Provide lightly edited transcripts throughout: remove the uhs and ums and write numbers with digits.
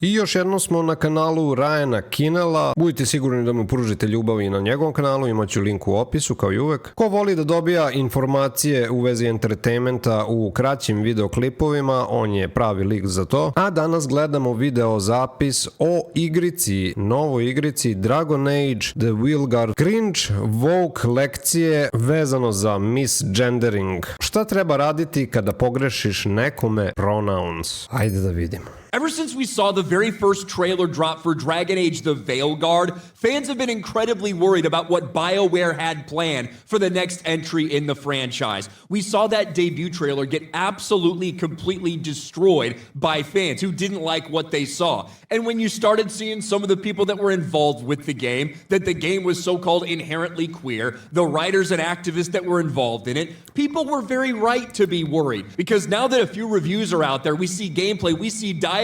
I još jednom smo na kanalu Ryana Kinela. Budite sigurni da mu pružite ljubav i na njegovom kanalu, imaću link u opisu kao i uvek. Ko voli da dobija informacije u vezi entertainmenta u kraćim videoklipovima, on je pravi lik za to. A danas gledamo video zapis o igrici, novoj igrici Dragon Age The Veilguard. Cringe, woke lekcije vezano za misgendering. Šta treba raditi kada pogrešiš nekome pronouns? Ajde da vidimo. Ever since we saw the very first trailer drop for Dragon Age The Veilguard, fans have been incredibly worried about what BioWare had planned for the next entry in the franchise. We saw that debut trailer get absolutely, completely destroyed by fans who didn't like what they saw. And when you started seeing some of the people that were involved with the game, that the game was so-called inherently queer, the writers and activists that were involved in it, people were very right to be worried. Because now that a few reviews are out there, we see gameplay, we see dialogue,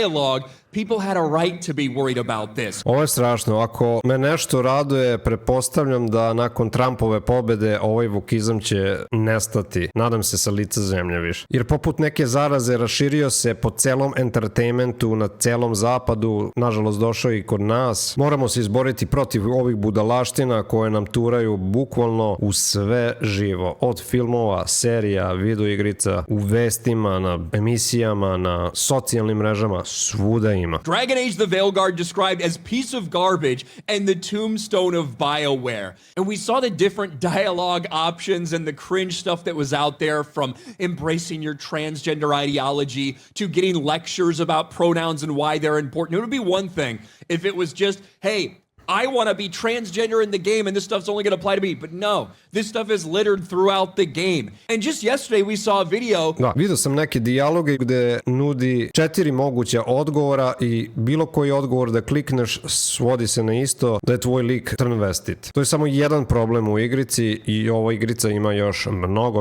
people had a right to be worried about this. Ovo je strašno. Ako me nešto raduje, pretpostavljam da nakon Trumpove pobede ovaj vukizam će nestati. Nadam se sa lica zemlje više. Jer poput neke zaraze raširio se po celom entertainmentu na celom zapadu, nažalost došao i kod nas. Moramo se izboriti protiv ovih budalaština koje nam turaju bukvalno u sve živo. Od filmova, serija, videoigrica, u vestima, na emisijama, na socijalnim mrežama, svuda ima. Dragon Age The Veilguard described as piece of garbage and the tombstone of BioWare. And we saw the different dialogue options and the cringe stuff that was out there, from embracing your transgender ideology to getting lectures about pronouns and why they're important. It would be one thing if it was just, hey, I want to be transgender in the game and this stuff's only going to apply to me. But no, this stuff is littered throughout the game. And just yesterday we saw a video. Da, vidio sam neke dijaloge gde nudi 4 moguća odgovora i bilo koji odgovor da klikneš svodi se na isto, da je tvoj lik transvestit. To je samo jedan problem u igrici i ova igrica ima još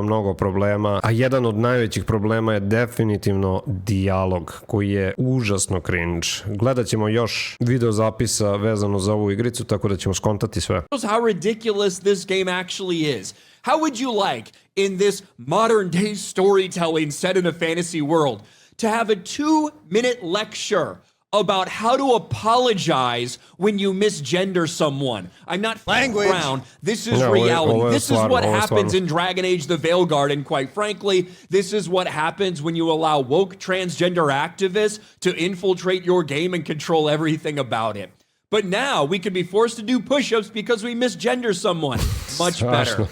mnogo problema, a jedan od najvećih problema je definitivno dijalog koji je užasno cringe. Gledat ćemo još video zapisa vezano za ovu igricu, tako da ćemo skontati sve. How ridiculous this game actually is. How would you like, in this modern day storytelling set in a fantasy world, to have a 2-minute lecture about how to apologize when you misgender someone? I'm not around. This is reality. This is what happens in Dragon Age The Veilguard, and quite frankly, this is what happens when you allow woke transgender activists to infiltrate your game and control everything about it. But now we could be forced to do push-ups because we misgender someone. Much better.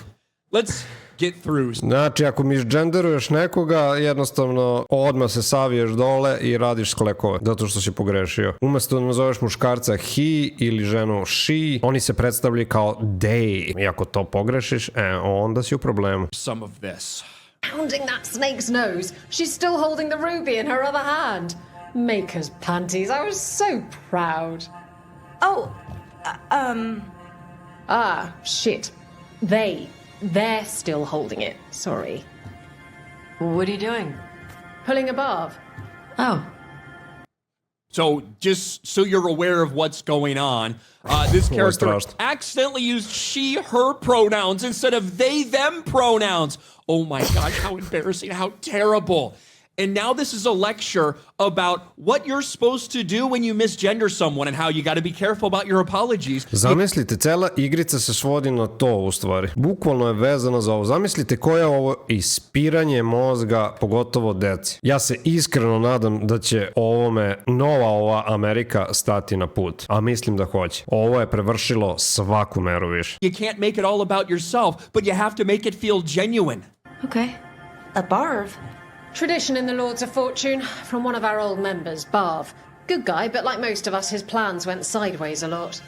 Let's get through. Znači, ako misdženderuješ nekoga, jednostavno odmah se saviješ dole i radiš sklekove, zato što si pogrešio. Umesto da nazoveš muškarca he ili ženu she, oni se predstavljaju kao they. I ako to pogrešiš, onda si u problemu. Some of this. Pounding that snake's nose, she's still holding the ruby in her other hand. Maker's panties, I was so proud. Oh, Ah, shit. They're still holding it. Sorry. what are you doing? Pulling a barb. Oh. So just so you're aware of what's going on, this character accidentally used she, her pronouns instead of they, them pronouns. Oh my gosh, how embarrassing, how terrible. And now this is a lecture about what you're supposed to do when you misgender someone and how you got to be careful about your apologies. Zamislite, cela igrica se svodi na to u stvari. Bukvalno je vezano za ovo. Zamislite koje je ovo ispiranje mozga, pogotovo deci. Ja se iskreno nadam da će ovome nova ova Amerika stati na put. A mislim da hoće. Ovo je prevršilo svaku meru više. You can't make it all about yourself, but you have to make it feel genuine. Okay. A barb? Tradition in the Lords of Fortune from one of our old members, Barv. Good guy, but like most of us, his plans went sideways a lot.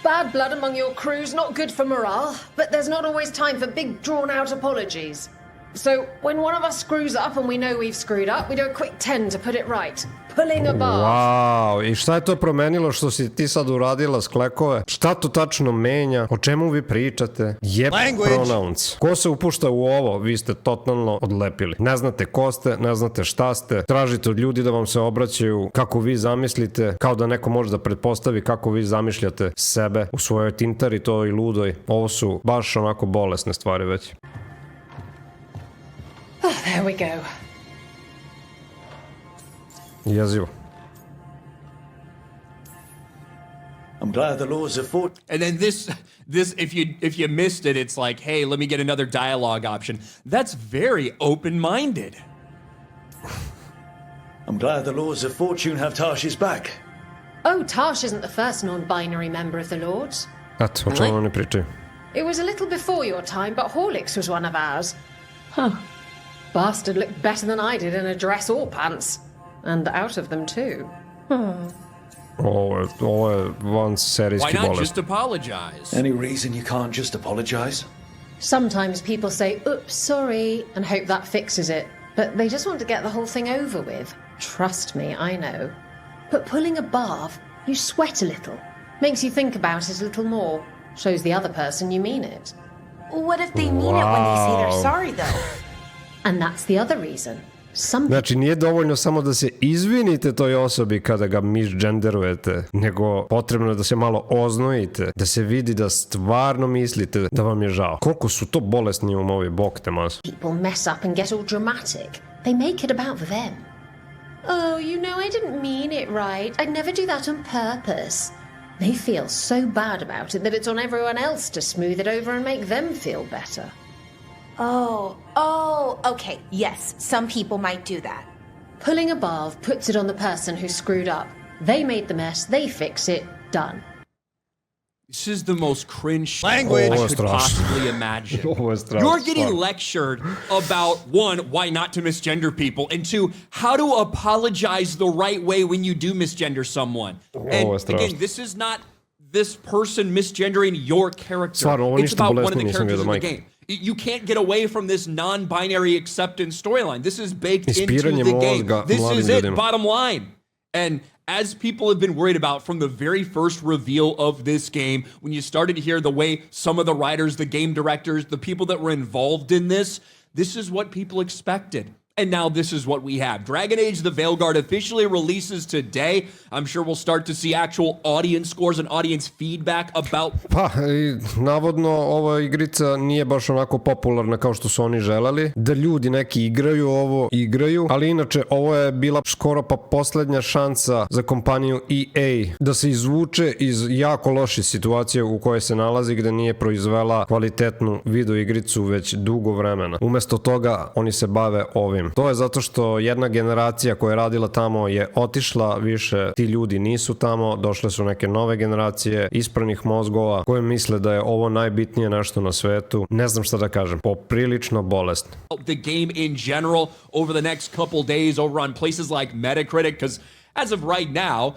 Bad blood among your crews, not good for morale, but there's not always time for big, drawn-out apologies. So, when one of us screws up and we know we've screwed up, we do a quick 10 to put it right. Pulling a barb. Wow, i šta je to promenilo što si ti sad uradila sklekove? Šta to tačno menja? O čemu vi pričate? Jeb pronouns. Ko se upušta u ovo? Vi ste totalno odlepili. Ne znate ko ste, ne znate šta ste. Tražite od ljudi da vam se obraćaju kako vi zamislite, kao da neko može da pretpostavi kako vi zamišljate sebe u svojoj tintari, toj ludoj. Ovo su baš onako bolesne stvari već. Oh, there we go. Jezivo. I'm glad the laws of fortune. And then this if you missed it, it's like, hey, let me get another dialogue option. That's very open-minded. I'm glad the laws of fortune have Tarsh's back. Oh, Tarsh isn't the first non-binary member of the Lords. Eto, o čemu oni pričaju? It was a little before your time, but Horlicks was one of ours. Huh. Bastard looked better than I did in a dress or pants. And out of them too. Ovo je van Why serijski not bolest. just apologize? Any reason you can't just apologize? Sometimes people say, oops, sorry, and hope that fixes it. But they just want to get the whole thing over with. Trust me, I know. But pulling a bath, you sweat a little. Makes you think about it a little more. Shows the other person you mean it. What if they mean it when they say they're sorry, though? And that's the other reason. Some Znači, nije dovoljno samo da se izvinite toj osobi kada ga misdženderujete, nego potrebno je da se malo oznojite, da se vidi da stvarno mislite da vam je žao. Koliko su to bolesni umovi, bog te mas. people mess up and get all dramatic. They make it about them. Oh, you know, I didn't mean it right. I'd never do that on purpose. They feel so bad about it that it's on everyone else to smooth it over and make them feel better. Oh, okay. Yes, some people might do that. Pulling a bath puts it on the person who screwed up. They made the mess, they fix it, done. This is the most cringe Language. I Ovo je could strašno. possibly imagine. Ovo je strašno. You're getting stvarno. lectured about, one, why not to misgender people, and two, how to apologize the right way when you do misgender someone. And Ovo je strašno. again, this is not this person misgendering your character. Stvarno, ovo It's ništa about one of bolesnije the nisam characters vidio, in the majke. game. You can't get away from this non-binary acceptance storyline. This is baked into Ispiranje the game. mozga This mladim is it, ljudima. bottom line. And as people have been worried about from the very first reveal of this game, when you started to hear the way some of the writers, the game directors, the people that were involved in this is what people expected. And now this is what we have. Dragon Age the Veilguard officially releases today. I'm sure we'll start to see actual audience scores and audience feedback about... Pa, navodno ova igrica nije baš onako popularna kao što su oni želeli. Da ljudi neki igraju ovo, igraju, ali inače ovo je bila skoro pa poslednja šansa za kompaniju EA da se izvuče iz jako loše situacije u kojoj se nalazi, gde nije proizvela kvalitetnu video igricu već dugo vremena. Umesto toga oni se bave ovim. To je zato što jedna generacija koja je radila tamo je otišla, više ti ljudi nisu tamo, došle su neke nove generacije ispranih mozgova koje misle da je ovo najbitnije nešto na svetu. Ne znam šta da kažem, poprilično bolesno. the game in general over the next couple days over on places like Metacritic, because as of right now,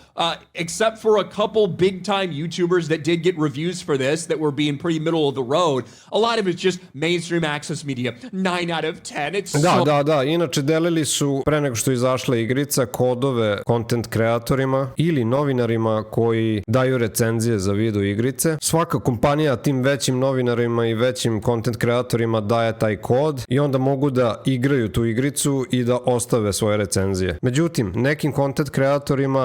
except for a couple big-time YouTubers that did get reviews for this that were being pretty middle of the road, a lot of it's just mainstream access media. 9 out of 10. It's so... Da. Inače, delili su, pre nego što je izašla igrica, kodove content kreatorima ili novinarima koji daju recenzije za video igrice. Svaka kompanija tim većim novinarima i većim content kreatorima daje taj kod i onda mogu da igraju tu igricu i da ostave svoje recenzije. Međutim, nekim content kreatorima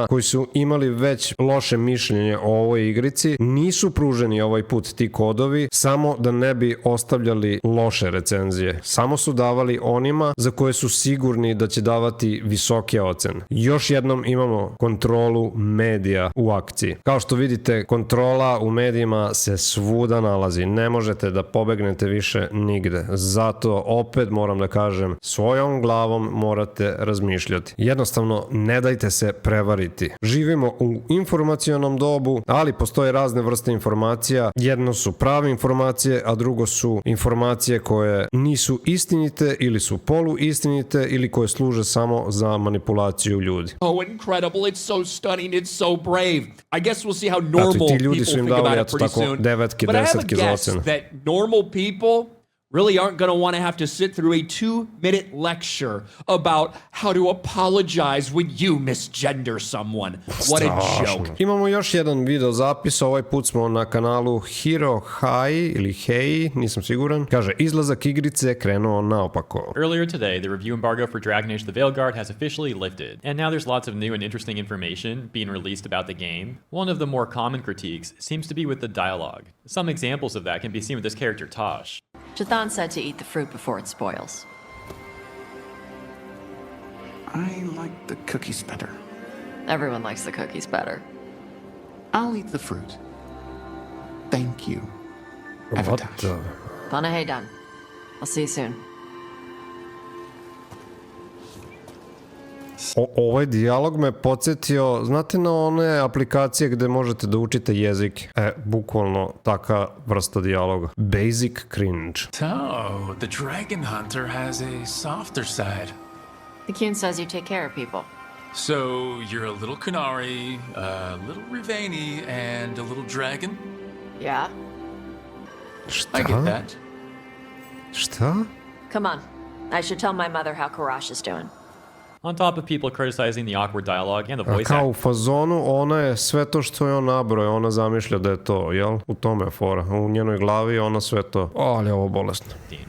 koji su imali već loše mišljenje o ovoj igrici, nisu pruženi ovaj put ti kodovi samo da ne bi ostavljali loše recenzije. Samo su davali onima za koje su sigurni da će davati visoke ocene. Još jednom imamo kontrolu medija u akciji. Kao što vidite, kontrola u medijima se svuda nalazi. Ne možete da pobegnete više nigde. Zato opet moram da kažem, svojom glavom morate razmišljati. Jednostavno, ne dajte se prevariti. Živimo u informacionom dobu, ali postoje razne vrste informacija. Jedno su prave informacije, a drugo su informacije koje nisu istinite ili su poluistinite ili koje služe samo za manipulaciju ljudi. Oh, incredible. It's so stunning. It's so brave. I guess we'll see how normal ti ljudi people su im think davali about it eto pretty tako soon. devetke, But I have a desetke za guess ocene. that normal people really aren't going to want to have to sit through a 2-minute lecture about how to apologize when you misgender someone. What a joke. Imamo još jedan video zapis, ovaj put smo na kanalu Hero Hai ili Hei, nisam siguran. Kaže, izlazak igrice krenuo naopako. Earlier today, the review embargo for Dragon Age the Veilguard has officially lifted, and now there's lots of new and interesting information being released about the game. One of the more common critiques seems to be with the dialogue. Some examples of that can be seen with this character, Tosh. Jathan said to eat the fruit before it spoils. I like the cookies better. Everyone likes the cookies better. I'll eat the fruit. Thank you. What Avatar. the... Panahe done. I'll see you soon. Ovaj dijalog me podsjetio, znate na one aplikacije gde možete da učite jezik? Bukvalno taka vrsta dijaloga. Basic cringe. So, the dragon hunter has a softer side. The Kyun says you take care of people. So, you're a little Kunari, a little Rivani, and a little dragon? Yeah? I get that. Šta? Come on. I should tell my mother how Karash is doing. On top of people criticizing the awkward dialogue and the A voice kao u acting, fazonu, ona je sve to što je on nabrojao, ona zamišlja da je to, jel? U tome je fora. U njenoj glavi je ona sve to. Ali je ovo bolesno.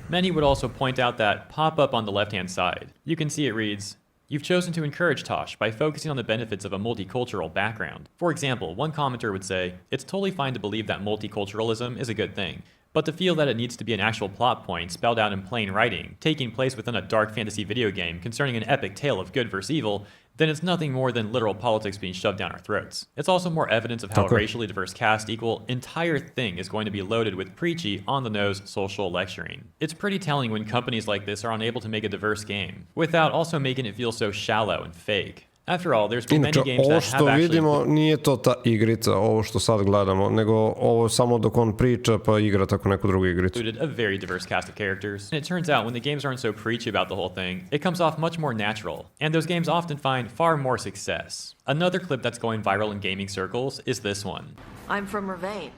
many would also point out that pop-up on the left-hand side. You can see it reads, "You've chosen to encourage Tosh by focusing on the benefits of a multicultural background." For example, one commenter would say, "It's totally fine to believe that multiculturalism is a good thing, but to feel that it needs to be an actual plot point spelled out in plain writing, taking place within a dark fantasy video game concerning an epic tale of good versus evil, then it's nothing more than literal politics being shoved down our throats. It's also more evidence of how a racially diverse cast equal entire thing is going to be loaded with preachy, on-the-nose social lecturing. It's pretty telling when companies like this are unable to make a diverse game, without also making it feel so shallow and fake. After all, there's been Inače, many games ovo that što have actually vidimo nije to ta igrica, ovo što sad gledamo, nego ovo je samo dok on priča pa igra tako neku drugu igricu. included a very diverse cast of characters. And it turns out when the games aren't so preachy about the whole thing, it comes off much more natural, and those games often find far more success. Another clip that's going viral in gaming circles is this one. I'm from Ravane.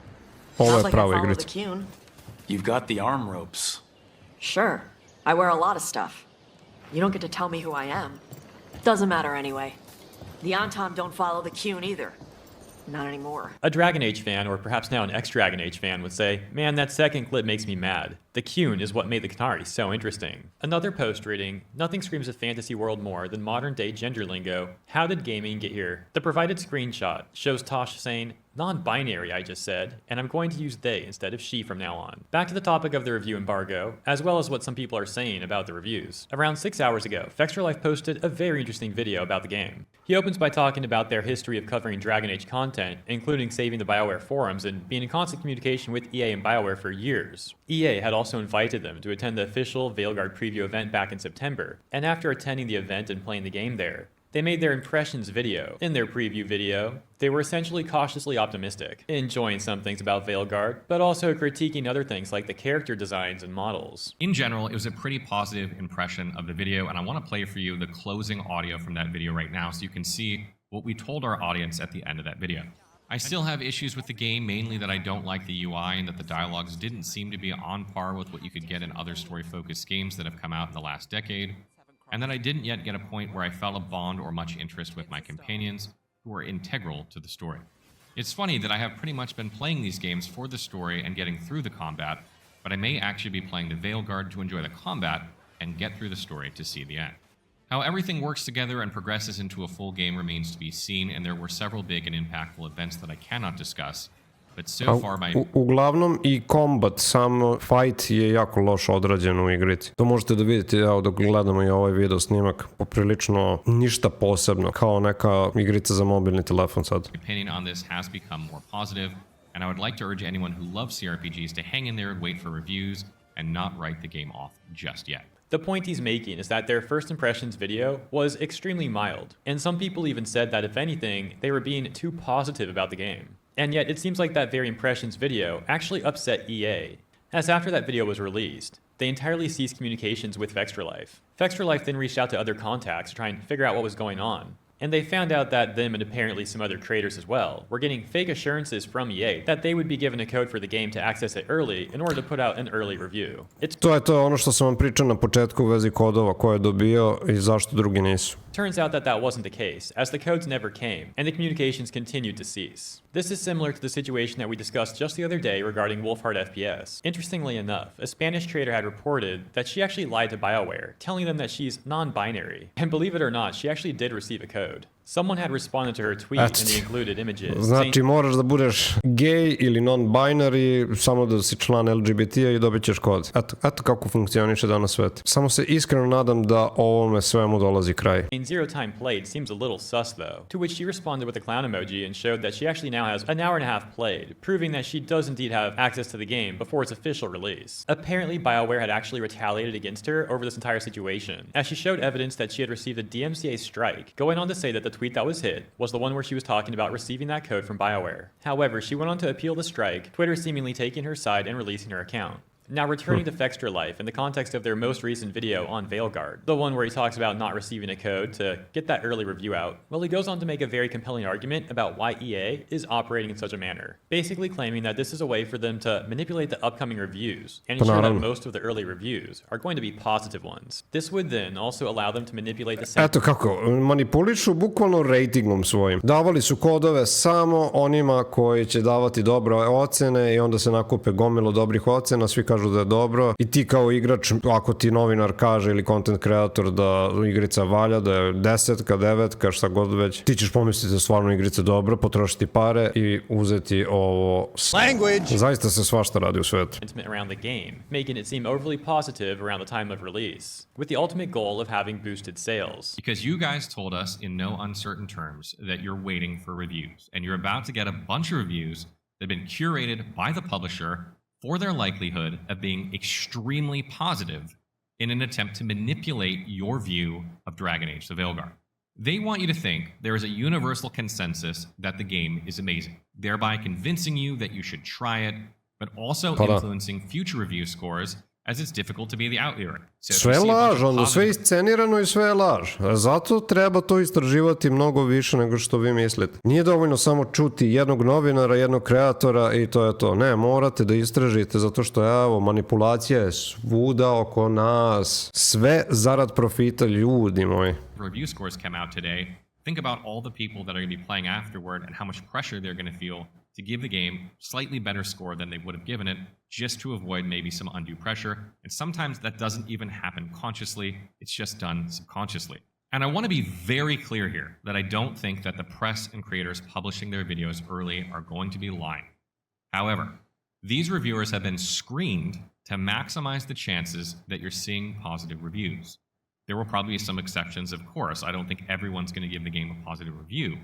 Ovo Sounds je like I prava follow igrica. the Kyun. You've got the arm ropes. Sure. I wear a lot of stuff. You don't get to tell me who I am. Doesn't matter anyway. The Anton don't follow the Kyun either. Not anymore. A Dragon Age fan, or perhaps now an ex-Dragon Age fan, would say, "Man, that second clip makes me mad. The Kyun is what made the Kanari so interesting." Another post reading, "Nothing screams a fantasy world more than modern-day gender lingo. How did gaming get here?" The provided screenshot shows Tosh saying, "Non-binary, I just said, and I'm going to use they instead of she from now on." Back to the topic of the review embargo, as well as what some people are saying about the reviews. Around 6 hours ago, Fextralife posted a very interesting video about the game. He opens by talking about their history of covering Dragon Age content, including saving the BioWare forums and being in constant communication with EA and BioWare for years. EA had also invited them to attend the official Veilguard preview event back in September, and after attending the event and playing the game there, they made their impressions video. In their preview video, they were essentially cautiously optimistic, enjoying some things about Veilguard, but also critiquing other things like the character designs and models. In general, it was a pretty positive impression of the video, and I want to play for you the closing audio from that video right now so you can see what we told our audience at the end of that video. I still have issues with the game, mainly that I don't like the UI and that the dialogues didn't seem to be on par with what you could get in other story-focused games that have come out in the last decade, and that I didn't yet get a point where I felt a bond or much interest with my companions, who are integral to the story. It's funny that I have pretty much been playing these games for the story and getting through the combat, but I may actually be playing the Veilguard to enjoy the combat and get through the story to see the end. How everything works together and progresses into a full game remains to be seen, and there were several big and impactful events that I cannot discuss, but so far my... Uglavnom i kombat, sam fight je jako loše odrađen u igrici. To možete da vidite, evo dok gledamo i ovaj video snimak, poprilično ništa posebno, kao neka igrica za mobilni telefon sad. opinion on this has become more positive, and I would like to urge anyone who loves CRPGs to hang in there and wait for reviews and not write the game off just yet. The point he's making is that their first impressions video was extremely mild, and some people even said that if anything, they were being too positive about the game. And yet it seems like that very impressions video actually upset EA, as after that video was released, they entirely ceased communications with Fextralife. Fextralife then reached out to other contacts to try and figure out what was going on, and they found out that them and apparently some other creators as well were getting fake assurances from EA that they would be given a code for the game to access it early in order to put out an early review. To je ono što sam vam pričao na početku u vezi kodova, ko je dobio i zašto drugi nisu. Turns out that that wasn't the case, as the codes never came, and the communications continued to cease. This is similar to the situation that we discussed just the other day regarding Wolfhard FPS. Interestingly enough, a Spanish trader had reported that she actually lied to BioWare, telling them that she's non-binary. And believe it or not, she actually did receive a code. Someone had responded to her tweet and the included images. Znači moraš da budeš gej ili non-binary, samo da si član LGBT-a i dobit ćeš kod. Eto kako funkcioniše danas svet. Samo se iskreno nadam da ovome svemu dolazi kraj. Zero time played seems a little sus though, to which she responded with a clown emoji and showed that she actually now has an hour and a half played, proving that she does indeed have access to the game before its official release. Apparently, BioWare had actually retaliated against her over this entire situation, as she showed evidence that she had received a DMCA strike, going on to say that the tweet that was hit was the one where she was talking about receiving that code from BioWare. However, she went on to appeal the strike, Twitter seemingly taking her side and releasing her account. Now returning to Fextra Life in the context of their most recent video on Veilguard, the one where he talks about not receiving a code to get that early review out, well, he goes on to make a very compelling argument about why EA is operating in such a manner, basically claiming that this is a way for them to manipulate the upcoming reviews and ensure that most of the early reviews are going to be positive ones. This would then also allow them to manipulate the sentiment. Eto kako, manipulišu bukvalno ratingom svojim. Davali su kodove samo onima koji će davati dobre ocene i onda se nakupe gomilo dobrih ocena, svi kažu da je dobro i ti kao igrač, ako ti novinar kaže ili content creator da igrica valja, da je 10, 9, šta god već, ti ćeš pomisliti da stvarno igrica dobro, potrošiti pare i uzeti ovo. Zaista se svašta radi u svetu. Around the game, making it seem overly positive around the time of release, with the ultimate goal of having boosted sales. Because you guys told us in no uncertain terms that you're waiting for reviews, and you're about to get a bunch of reviews that have been curated by the publisher for their likelihood of being extremely positive in an attempt to manipulate your view of Dragon Age the Veilguard. They want you to think there is a universal consensus that the game is amazing, thereby convincing you that you should try it, but also influencing future review scores as it's difficult to be the outlier. Sve je laž, onda sve je iscenirano i sve je laž. Zato treba to istraživati mnogo više nego što vi mislite. Nije dovoljno samo čuti jednog novinara, jednog kreatora i to je to. Ne, morate da istražite zato što evo, manipulacija je svuda oko nas. Sve zarad profita, ljudi moji. Review scores come out today. Think about all the people that are going to be playing afterward and how much pressure they're going to feel to give the game slightly better score than they would have given it, just to avoid maybe some undue pressure. And sometimes that doesn't even happen consciously, it's just done subconsciously. And I want to be very clear here that I don't think that the press and creators publishing their videos early are going to be lying. However, these reviewers have been screened to maximize the chances that you're seeing positive reviews. There will probably be some exceptions, of course. I don't think everyone's going to give the game a positive review.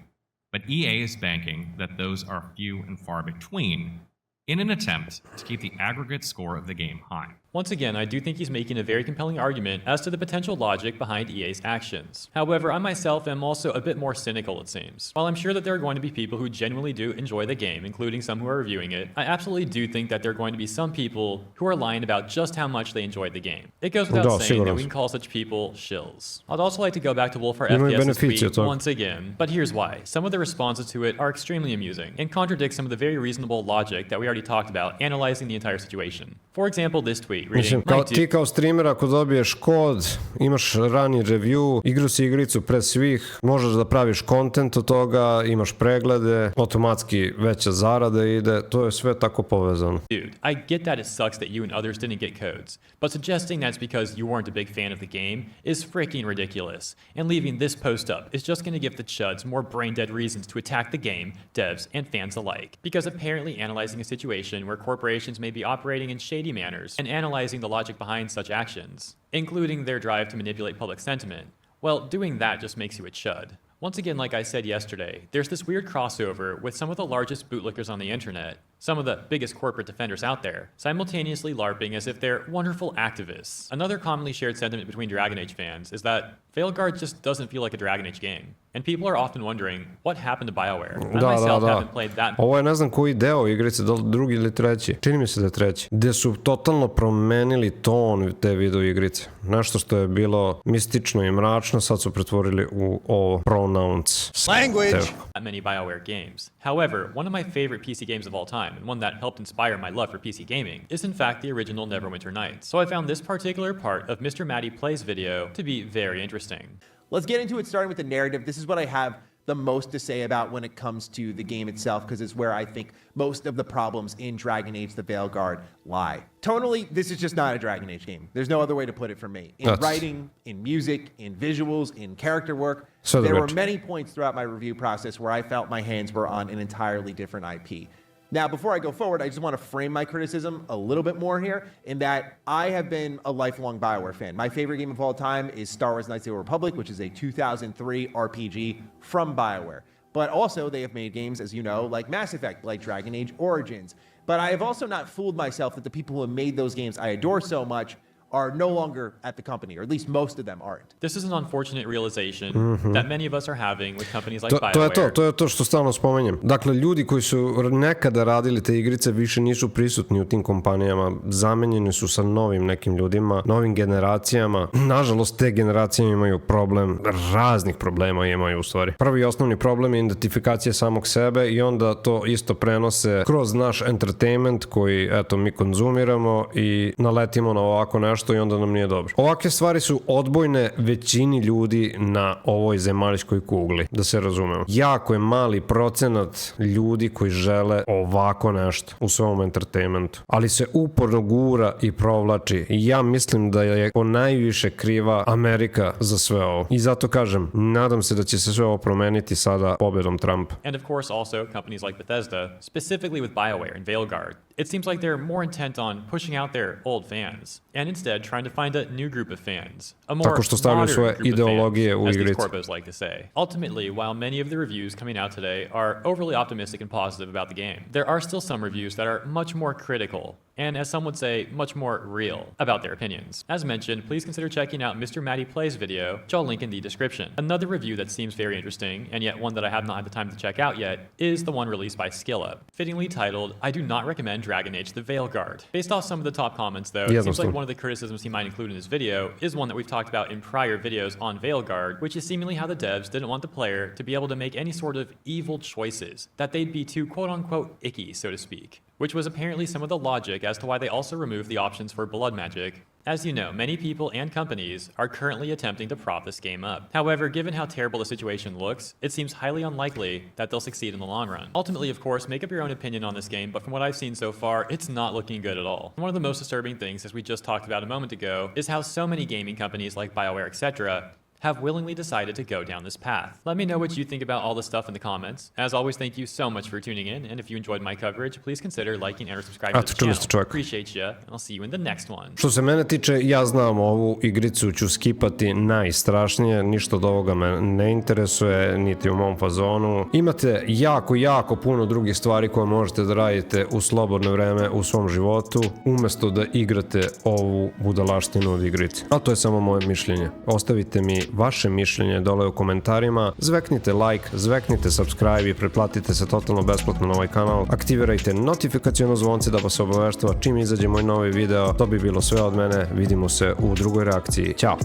But EA is banking that those are few and far between in an attempt to keep the aggregate score of the game high. Once again, I do think he's making a very compelling argument as to the potential logic behind EA's actions. However, I myself am also a bit more cynical, it seems. While I'm sure that there are going to be people who genuinely do enjoy the game, including some who are reviewing it, I absolutely do think that there are going to be some people who are lying about just how much they enjoyed the game. It goes without saying that we can call such people shills. I'd also like to go back to Wolfar FPS's tweet once again, but here's why. Some of the responses to it are extremely amusing and contradict some of the very reasonable logic that we already talked about analyzing the entire situation. For example, this tweet. Mislim, ti kao streamer ako dobiješ kod, imaš rani review, igru si igricu pred svih, možeš da praviš content od toga, imaš preglede, automatski veća zarada ide, to je sve tako povezano. Dude, I get that it sucks that you and others didn't get codes, but suggesting that's because you weren't a big fan of the game is freaking ridiculous, and leaving this post up is just going to give the chuds more brain-dead reasons to attack the game, devs, and fans alike, because apparently analyzing a situation where corporations may be operating in shady manners and analyzing the logic behind such actions, including their drive to manipulate public sentiment, well, doing that just makes you a chud. Once again, like I said yesterday, there's this weird crossover with some of the largest bootlickers on the internet, some of the biggest corporate defenders out there, simultaneously LARPing as if they're wonderful activists. Another commonly shared sentiment between Dragon Age fans is that Veilguard just doesn't feel like a Dragon Age game. And people are often wondering, what happened to BioWare? I myself haven't played that. Ovo je ne znam koji deo igrice, da li drugi ili treći. Čini mi se da je treći. Gde su totalno promenili ton te video igrice. Nešto što je bilo mistično i mračno, sad su pretvorili u ovo pronouns. Language! Not many BioWare games. However, one of my favorite PC games of all time, and one that helped inspire my love for PC gaming, is in fact the original Neverwinter Nights. So I found this particular part of Mr. Matty Plays video to be very interesting. Let's get into it, starting with the narrative. This is what I have the most to say about when it comes to the game itself, because it's where I think most of the problems in Dragon Age the Veilguard lie. Tonally, this is just not a Dragon Age game. There's no other way to put it for me. In writing, in music, in visuals, in character work, there were many points throughout my review process where I felt my hands were on an entirely different IP. Now, before I go forward, I just want to frame my criticism a little bit more here, in that I have been a lifelong BioWare fan. My favorite game of all time is Star Wars Knights of the Old Republic, which is a 2003 RPG from BioWare. But also, they have made games, as you know, like Mass Effect, like Dragon Age Origins. But I have also not fooled myself that the people who have made those games I adore so much are no longer at the company, or at least most of them aren't. This is an unfortunate realization that many of us are having with companies like BioWare. To je to što stalno spomenjem. Dakle, ljudi koji su nekada radili te igrice više nisu prisutni u tim kompanijama, zamenjeni su sa novim nekim ljudima, novim generacijama. Nažalost, te generacije imaju problem, raznih problema imaju u stvari. Prvi i osnovni problem je identifikacija samog sebe i onda to isto prenose kroz naš entertainment koji, eto, mi konzumiramo i naletimo na ovako nešto i onda nam nije dobro. Ovakve stvari su odbojne većini ljudi na ovoj zemaljskoj kugli, da se razumemo. Jako je mali procenat ljudi koji žele ovako nešto u svom entertainmentu, ali se uporno gura i provlači. I ja mislim da je ponajviše kriva Amerika za sve ovo. I zato kažem, nadam se da će se sve ovo promeniti sada pobedom Trumpa. And of course also companies like Bethesda, specifically with BioWare and Veilguard. It seems like they're more intent on pushing out their old fans, and instead trying to find a new group of fans, a more modern group of fans, as these corpos like to say. Ultimately, while many of the reviews coming out today are overly optimistic and positive about the game, there are still some reviews that are much more critical, and as some would say, much more real about their opinions. As mentioned, please consider checking out Mr. Matty Plays video, which I'll link in the description. Another review that seems very interesting, and yet one that I have not had the time to check out yet, is the one released by SkillUp, fittingly titled, I do not recommend Dragon Age the Veilguard. Based off some of the top comments though, it seems like one of the criticisms he might include in this video is one that we've talked about in prior videos on Veilguard, which is seemingly how the devs didn't want the player to be able to make any sort of evil choices, that they'd be too quote-unquote icky, so to speak, which was apparently some of the logic as to why they also removed the options for blood magic. As you know, many people and companies are currently attempting to prop this game up. However, given how terrible the situation looks, it seems highly unlikely that they'll succeed in the long run. Ultimately, of course, make up your own opinion on this game, but from what I've seen so far, it's not looking good at all. One of the most disturbing things, as we just talked about a moment ago, is how so many gaming companies like BioWare, etc., have willingly decided to go down this path. Let me know what you think about all this stuff in the comments. As always, thank you so much for tuning in, and if you enjoyed my coverage, please consider liking and subscribing to the channel. Appreciate you, and I'll see you in the next one. Što se mene tiče, ja znam, ovu igricu ću skipati najstrašnije, ništa od ovoga me ne interesuje, niti u mom fazonu. Imate jako puno drugih stvari koje možete da radite u slobodno vreme u svom životu, umesto da igrate ovu budalaštinu od igrice. A to je samo moje mišljenje. Ostavite mi vaše mišljenje dole u komentarima, zveknite like, zveknite subscribe i pretplatite se totalno besplatno na ovaj kanal, aktivirajte notifikaciono zvonce da vas obaveštava čim izađe moj novi video. To bi bilo sve od mene, vidimo se u drugoj reakciji. Ćao!